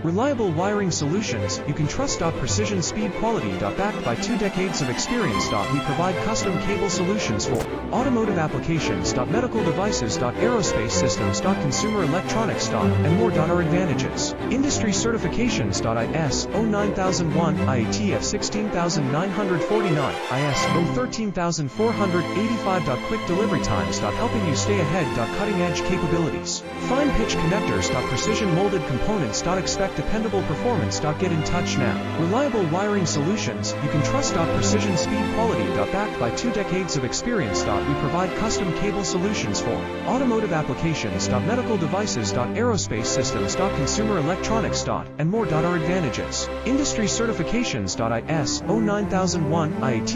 Reliable wiring solutions you can trust. Precision speed quality. Backed by 2 decades of experience. We provide custom cable solutions for automotive applications. Medical devices. Aerospace systems. Consumer electronics. And more. Our advantages: industry certifications. ISO 9001, IATF 16949, ISO 13485. Quick delivery times. Helping you stay ahead. Cutting edge capabilities. Fine pitch connectors. Precision molded components. Expect dependable performance. Get in touch now. Reliable wiring solutions you can trust. Precision speed quality. Backed by 2 decades of experience. We provide custom cable solutions for automotive applications. Medical devices. Aerospace systems. Consumer electronics. And more. Our advantages: industry certifications. ISO 9001, IATF